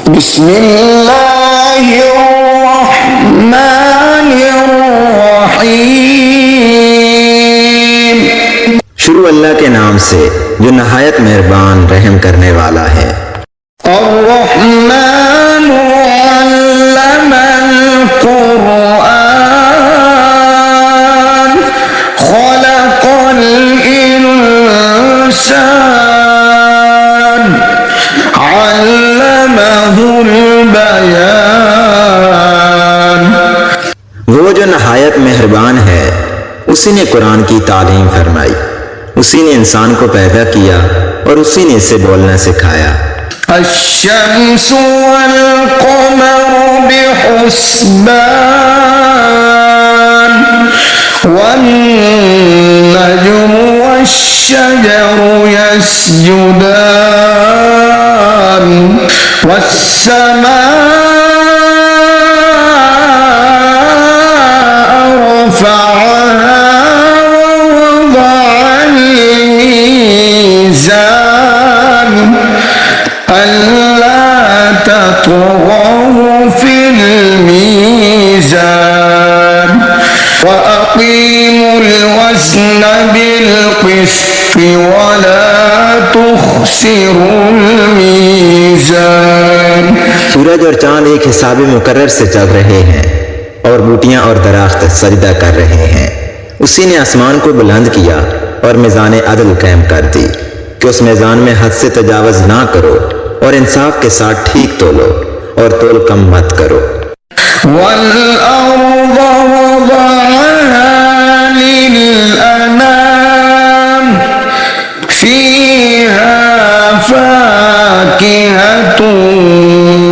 बिस्मिल्लाहिर्रहमानिर्रहीम। शुरू अल्लाह के नाम से जो नहायत मेहरबान रहम करने वाला है। अर्रहमानु अल्लमल कुरआन खलक़ल इंसान अल्लमहुल बयान। वो जो नहायत मेहरबान है, उसी ने कुरान की तालीम फरमाई, उसी ने इंसान को पैदा किया और उसी ने इसे बोलना सिखाया। अश्शम्सु वल क़मरु बिहुस्बान वन्नजुमु वश्शजरु यस्जुदान वस्समाअ रफ़अहा ववضعल मीज़ान अल्ला तत्गौ फिल मीज़ान वअक़ीमुल वज़्न बिल क़िस्ति वला तुख़्सिरुल मीज़ान। सूरज और चांद एक हिसाब मुकर्रर से चल रहे हैं और बूटियां और दरख्त सजदा कर रहे हैं। उसी ने आसमान को बुलंद किया और मीज़ान अदल कायम कर दी कि उस मीज़ान में हद से तजावज़ ना करो और इंसाफ के साथ ठीक तोलो और तोल कम मत करो। वल अर्ज़ वज़अहा लिल अनाम फ़ीहा फ़ाकिहतुन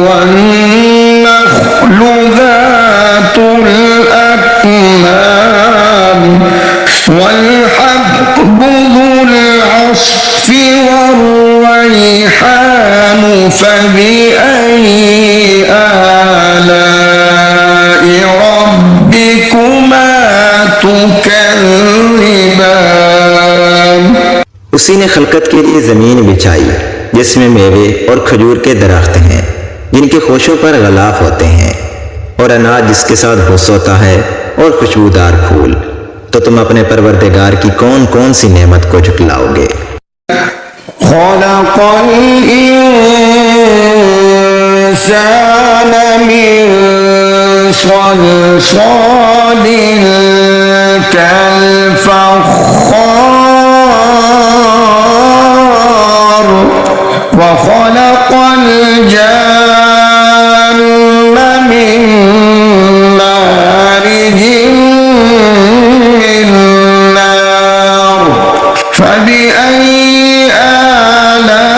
वन्नख़्लु ज़ातुल अक्माम वल्हब्बु ज़ुल अस्फ़ि वर्रैहान फ़बिअय्यि आलाइ रब्बिकुमा तुकज़्ज़िबान। उसी ने खलकत के लिए जमीन बिछाई जिसमें मेवे और खजूर के दरख्त हैं जिनके खोशों पर गलाफ होते हैं, और अनाज जिसके साथ भुस होता है और खुशबूदार फूल। तो तुम अपने परवरदिगार की कौन कौन सी नेमत को झुटलाओगे। खलक़ल इंसान मिन सलसालिन कल-फ़ख़्ख़ार व खलक़ल जन्न मिन मारिजिन मिन नार फ़बिअय्यि आलाइ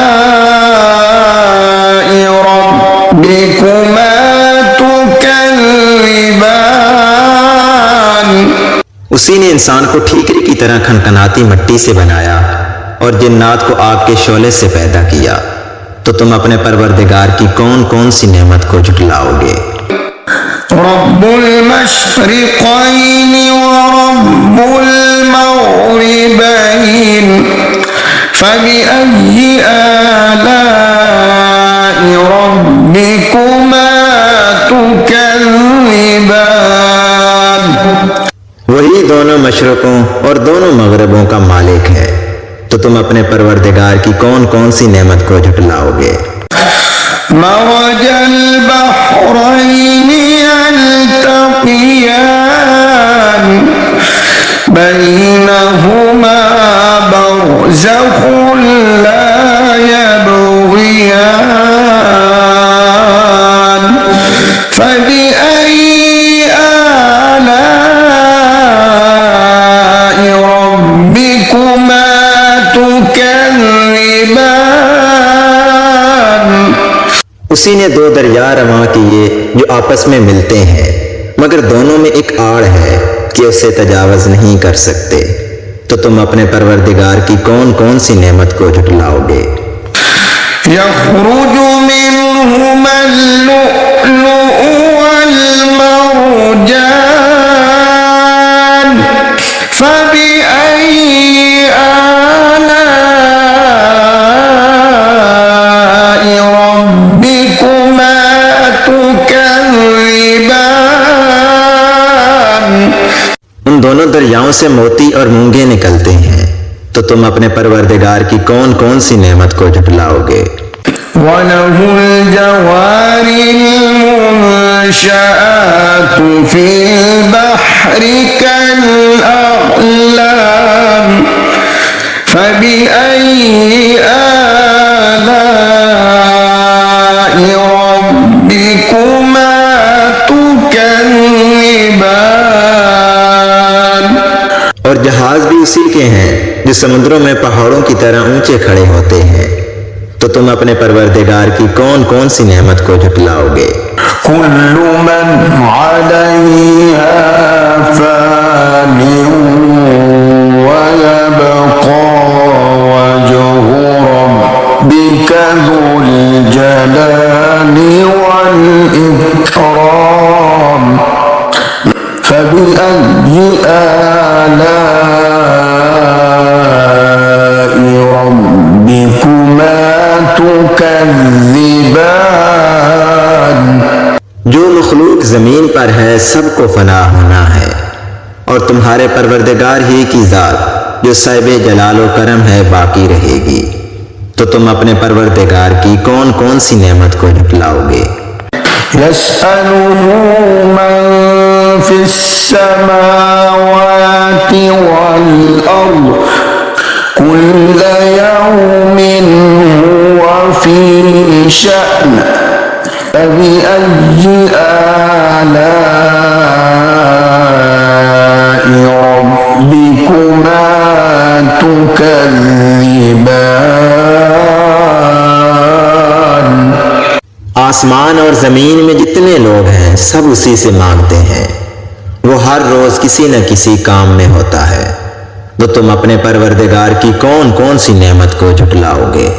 रब्बिकुमा तुकज़्ज़िबान। उसी ने इंसान को ठीकरी की तरह खनखनाती मिट्टी से बनाया और जिन्नात को आग के शोले से पैदा किया। तो तुम अपने परवरदिगार की कौन कौन सी नेमत को झुटलाओगे। रब्बुल मशरिक़ैनि व रब्बुल मग़रिबैन फ़बिअय्यि आलाइ रब्बिकुमा तुकज़्ज़िबान। वही दोनों मशरकों और दोनों मगरबों का मालिक है। तो तुम अपने परवरदिगार की कौन कौन सी नेमत को झुटलाओगे। मरजल बहरैनि यल्तक़ियान बैनहुमा बरज़ख़ुन ला यबग़ियान फ़बिअय्यि आलाइ रब्बिकुमा तुकज़्ज़िबान। उसी ने दो दरिया रवा किए जो आपस में मिलते हैं, मगर दोनों में एक आड़ है कि उसे तजावज़ नहीं कर सकते। तो तुम अपने परवरदिगार की कौन कौन सी नेमत को झुटलाओगे। यख़्रुजु मिन्हुमल लुअ्लुअु वल मरजान फ़बिअय्यि आलाइ रब्बिकुमा ربكما تكذبان उन दोनों दरियाओं से मोती और मूंगे निकलते हैं, तो तुम अपने परवरदिगार की कौन कौन सी नेमत को झुटलाओगे। وله الجوار المنشآت في البحر كالأعلام فبأي آلاء ربكما تكذبان। और जहाज भी उसी के हैं जो समुद्रों में पहाड़ों की तरह ऊंचे खड़े होते हैं, तो तुम अपने परवरदिगार की कौन कौन सी नेमत को झुटलाओगे। كل من عليها فان ويبقى وجه ربك ذو الجلال والإكرام فبأي آلاء ربكما تكذبان। जो मखलूक जमीन पर है सबको फना होना है, और तुम्हारे परवरदिगार ही की जात जो साहिब जलाल व करम है बाकी रहेगी, तो तुम अपने परवरदिगार की कौन कौन सी नेमत को झुटलाओगे। يسأله من في السماوات والأرض كل يوم هو في شأن فبأي آلاء ربكما تكذبان। आसमान और जमीन में जितने लोग हैं सब उसी से मांगते हैं, वो हर रोज किसी न किसी काम में होता है, तो तुम अपने परवरदिगार की कौन कौन सी नेमत को झुटलाओगे।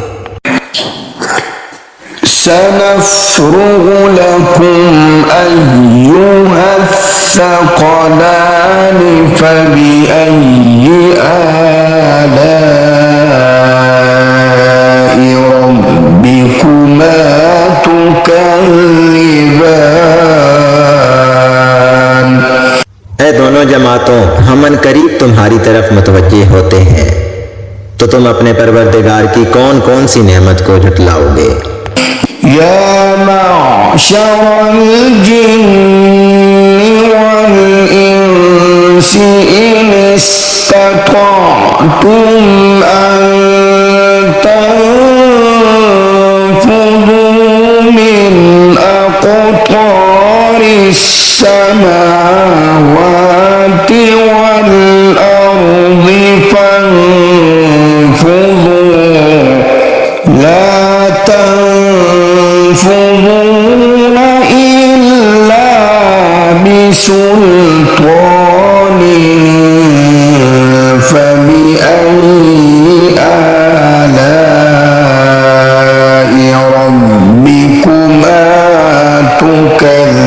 سنفرغ لكم أيها الثقلان فبأي آلاء ربكما تكذبان। ऐ दोनों जमातों, हम करीब तुम्हारी तरफ मुतवज्जे होते हैं, तो तुम अपने परवरदिगार की कौन कौन सी नेमत को झुटलाओगे। يا معشر الجن والإنس إن استطعتم أن تنفذوا من أقطار السماوات والأرض فانفذوا لا تنفذون إلا بسلطان فبأي آلاء ربكما تكذبان।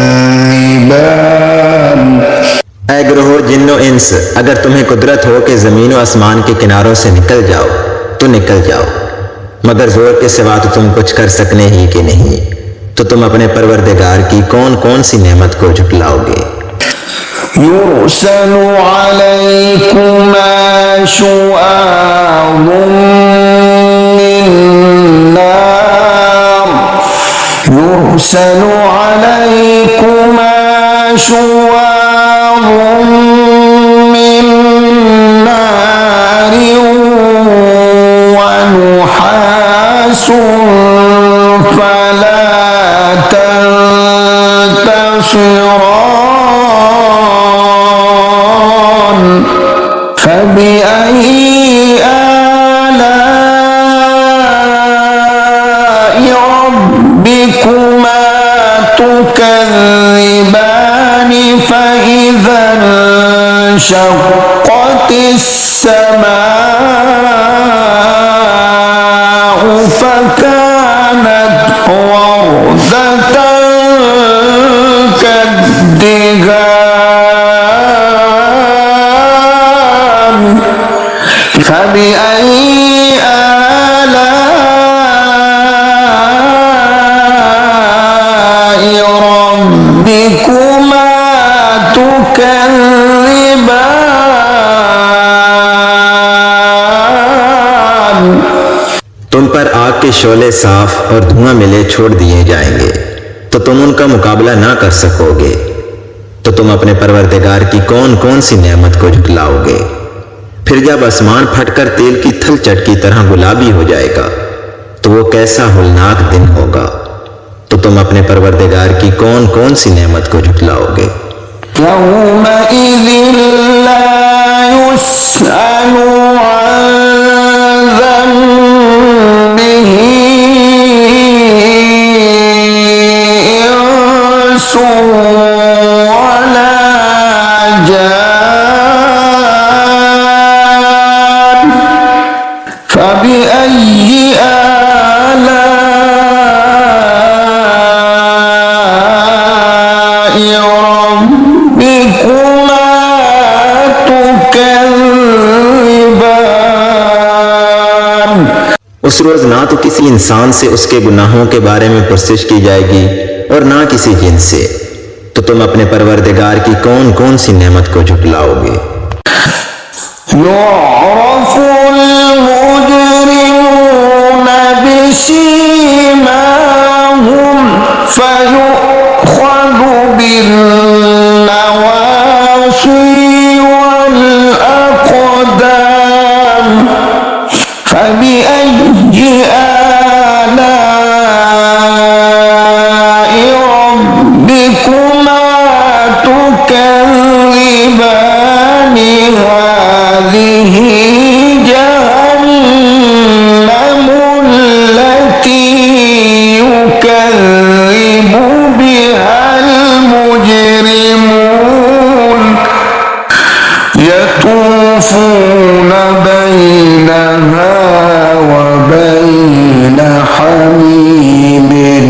ऐ ग्रोह जिन्नो इंस, अगर तुम्हें कुदरत हो कि जमीन और आसमान के किनारों से निकल जाओ तो निकल जाओ, मगर जोर के सिवा तो तुम कुछ कर सकने ही कि नहीं, तो तुम अपने परवरदिगार की कौन कौन सी नेमत को झुटलाओगे। يرسل عليكما شواظ من نار يرسل عليكما شواظ من نار ونحاس فلا تنتصران فبأي آلاء ربكما تكذبان فإذا انشقت السماء فكانت وردة كالدهان فبأي آلاء आग के शोले साफ और धुआं मिले छोड़ दिए जाएंगे तो तुम उनका मुकाबला ना कर सकोगे। तो तुम अपने परवरदिगार की कौन कौन सी नेमत को झुटलाओगे। फिर जब आसमान फटकर तेल की थलचट की तरह गुलाबी हो जाएगा तो वो कैसा होलनाक दिन होगा। तो तुम अपने परवरदिगार की कौन कौन सी नेमत को झुटलाओगे। यौमइज़िन ला युस्अलु अन ज़ंबिही इंसुन वला जान फबिअय्यि आलाइ रब्बिकुमा तुकज़्ज़िबान। उस रोज ना तो किसी इंसान से उसके गुनाहों के बारे में पुरसिश की जाएगी और ना किसी जिन से। तो तुम अपने परवरदिगार की कौन कौन सी नेमत को झुटलाओगे। युअरफ़ुल मुजरिमून बिसीमाहुम फयुख़ज़ु बिन्नवासी वल अक़दाम फबिअय्यि आलाइ रब्बिकुमा तुकज़्ज़िबान। हाज़िही जहन्नम अल्लती युकज़्ज़िबु बिहल मुजरिमून यतूफ़ून बैनहा व बैन हमीमिन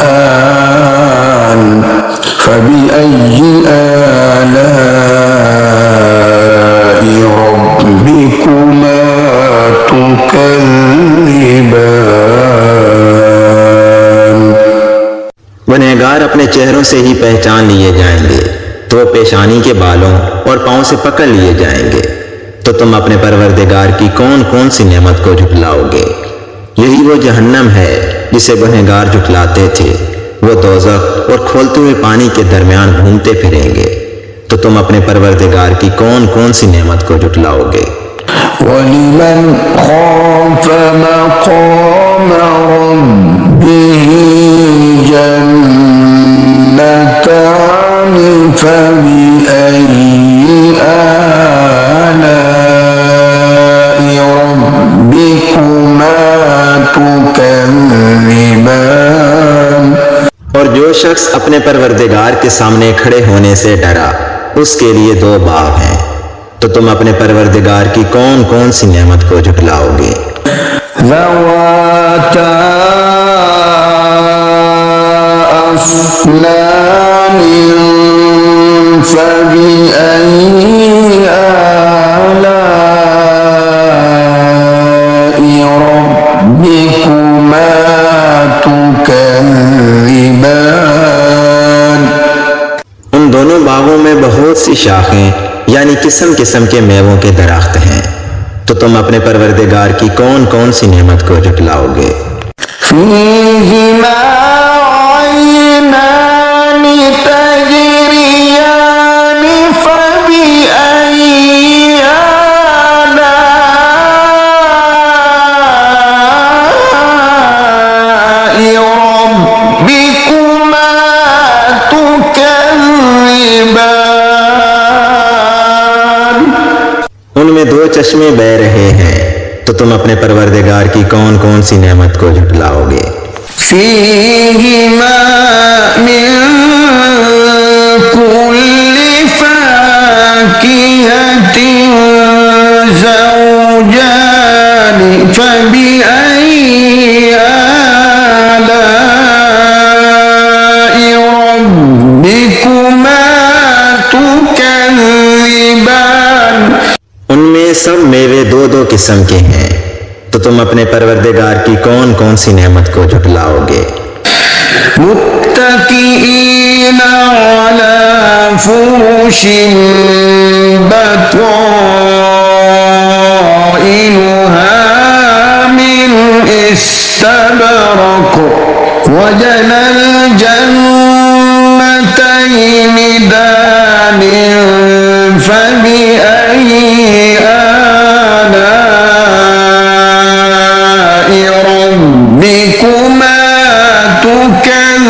आन फबिअय्यि आलाइ रब्बिकुमा तुकज़्ज़िबान। गुनहगार अपने चेहरों से ही पहचान लिए जाएंगे तो वो पेशानी के बालों और पांव से पकड़ लिए जाएंगे। तो तुम अपने परवरदिगार की कौन कौन सी नेमत को झुटलाओगे। यही वो जहन्नम है जिसे गुनहगार झुटलाते थे। वो दोज़ख और खोलते हुए पानी के दरमियान घूमते फिरेंगे। तो तुम अपने परवरदिगार की कौन कौन सी नेमत को झुटलाओगे। वलिमन खाफ़ मक़ाम रब्बिही जन्नतान फबिअय्यि आलाइ रब्बिकुमा तुकज़्ज़िबान। और जो शख्स अपने परवरदिगार के सामने खड़े होने से डरा उसके लिए दो बाब हैं। तो तुम अपने परवरदिगार की कौन कौन सी नेमत को झुटलाओगे। ज़वाता अफ़नान फबिअय्यि आलाइ रब्बिकुमा तुकज़्ज़िबान। उन दोनों बागों में बहुत सी शाखें यानी किस्म किस्म के मेवों के दरख्त हैं। तो तुम अपने परवरदिगार की कौन कौन सी नेमत को झुटलाओगे। फ़ीहिमा ऐनान तजरियान फबिअय्यि आलाइ रब्बिकुमा तुकज़्ज़िबान। उनमें दो चश्मे बह रहे हैं। तो तुम अपने परवरदिगार की कौन कौन सी नेमत को झुटलाओगे। फ़ीहिमा मिन कुल्लि फ़ाकिहतिन ज़ौजान फबिअय्यि आलाइ रब्बिकुमा तुकज़्ज़िबान। उनमें सब मेवे दो दो किस्म के हैं। तो तुम अपने परवरदिगार की कौन कौन सी नेमत को झुटलाओगे। मुत्तकीईन अला फुरुशिन बताइनुहा मिन इस्ता واستبرق وجنى الجنتين دان فبأي آلاء ربكما تكذبان।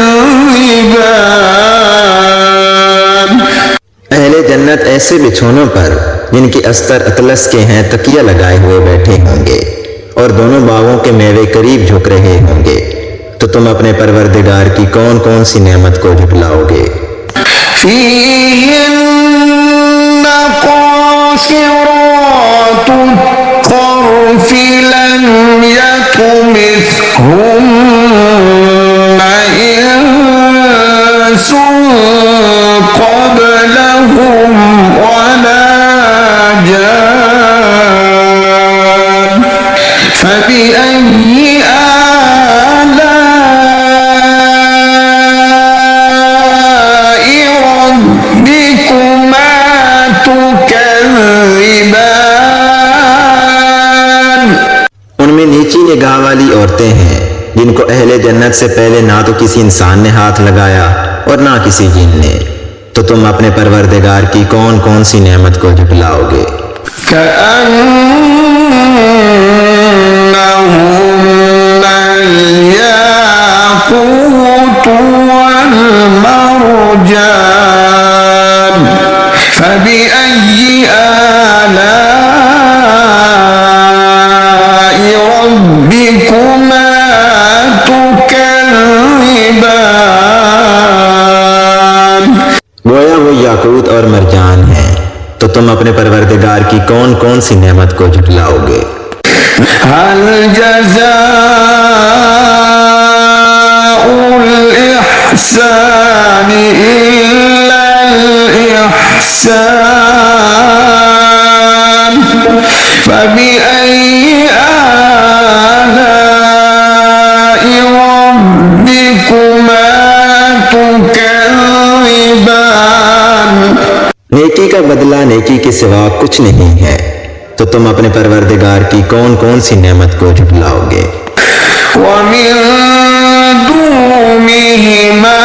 अहले जन्नत ऐसे बिछौनों पर जिनकी अस्तर अतलस के हैं तकिया लगाए हुए बैठे होंगे और दोनों बागों के मेवे करीब झुक रहे होंगे, तो तुम अपने परवरदिगार की कौन कौन सी नेमत को झुठलाओगे। فيهن قاصرات الطرف لم يطمثهن إنس قبلهم ولا جان فبأي آلاء ربكما تكذبان। उनमें नीची निगाह वाली औरतें हैं जिनको अहले जन्नत से पहले ना तो किसी इंसान ने हाथ लगाया और ना किसी जिन ने, तो तुम अपने परवरदिगार की कौन कौन सी नेमत को झुठलाओगे। كأنهن الياقوت والمرجان فبأي آلاء ربكما تكذبان। गोया वो याकूत और मरजान हैं, तो तुम अपने परवरदिगार की कौन कौन सी नेमत को झुठलाओगे। هل جزاء الإحسان إلا الإحسان فبأي آلاء ربكما تكذبان। नेकी का बदला नेकी के सिवा कुछ नहीं है, तो तुम अपने परवरदिगार की कौन कौन सी नेमत को झुठलाओगे। ومن دونهما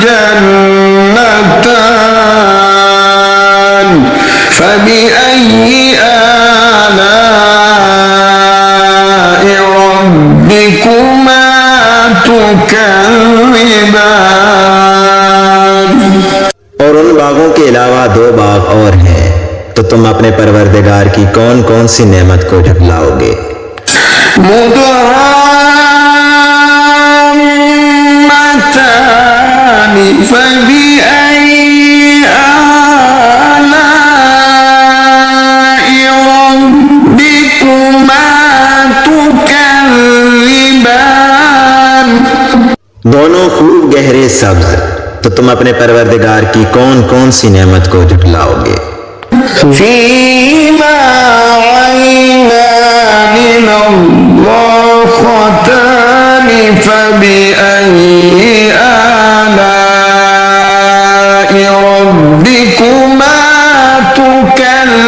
جنتان فبأي آلاء ربكما تكذبان। और उन बागों के अलावा दो बाग और हैं, तो तुम अपने परवरदिगार की कौन कौन सी नेमत को झुठलाओगे। مدهامتان فبأي آلاء ربكما تكذبان। दोनों खूब गहरे सब्ज, तो तुम अपने परवरदिगार की कौन कौन सी नेमत को झुठलाओगे। فيهما عينان نضاختان فبأي آلاء ربكما تكذبان।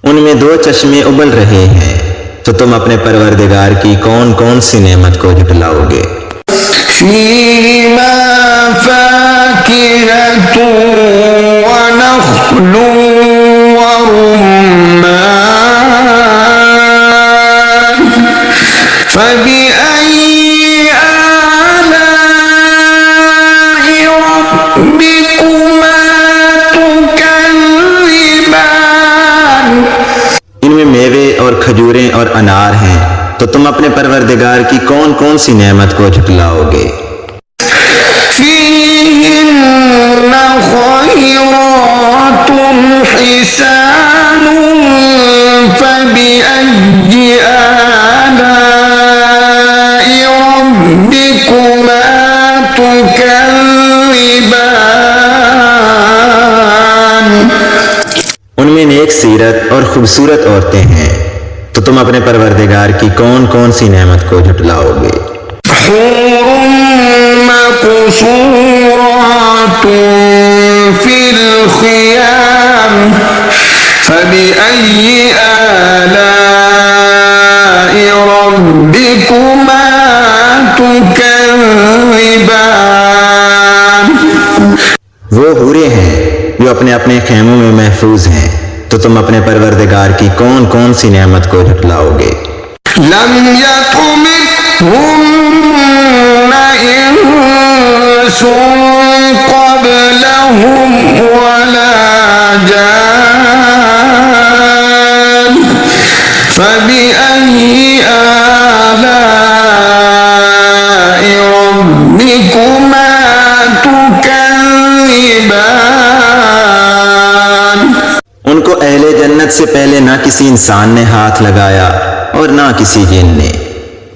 उनमें दो चश्मे उबल रहे हैं, तो तुम अपने परवरदिगार की कौन कौन सी नेमत को झुठलाओगे। فيهما فاكهة ونخل ورمان فبأي آلاء ربكما تكذبان। इनमें मेवे और खजूरें और अनार हैं, तो तुम अपने परवरदिगार की कौन कौन सी नेमत को झुठलाओगे। فيهن خيرات حسان فبأي آلاء ربكما تكذبان। उनमें नेक सीरत और खूबसूरत औरतें हैं, तो तुम अपने परवरदिगार की कौन कौन सी नेमत को झुठलाओगे। مقصورات في الخيام فبأي آلاء تكذبان वो हूरे हैं जो अपने अपने खेमों में महफूज हैं, तो तुम अपने परवरदिगार की कौन कौन सी नेमत को झुटलाओगे। لم يطمثهن إنس قبلهم ولا جان فبأي آلاء ربكما تكذبان उनको अहले जन्नत से पहले ना किसी इंसान ने हाथ लगाया और ना किसी जिन ने,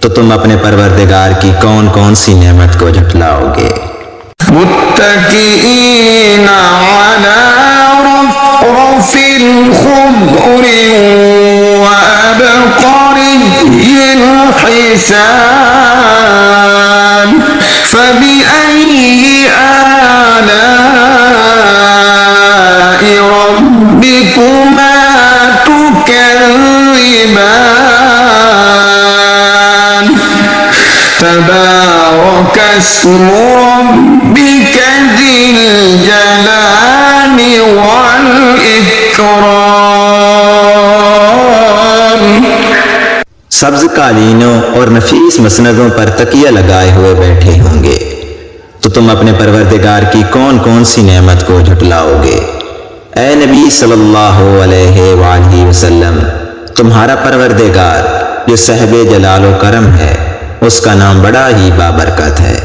तो तुम अपने परवरदिगार की कौन कौन सी नेमत को झुटलाओगे। मुत्तकीईन अला रफ़रफ़ ख़ुद्र व अबक़रिय्यिन हिसान फ़बिअय्यि आलाइ रब्बिकुमा तुकज़्ज़िबान तबारक अस्म रब्बिक ज़िल जलाली वल इकराम। सब्ज कालीनों और नफीस मसनदों पर तकिया लगाए हुए बैठे होंगे, तो तुम अपने परवरदिगार की कौन कौन सी नेमत को झुटलाओगे। ए नबी सल्लल्लाहु अलैहि वसल्लम, तुम्हारा परवरदिगार जो साहिब जलाल व करम है, उसका नाम बड़ा ही बाबरकत है।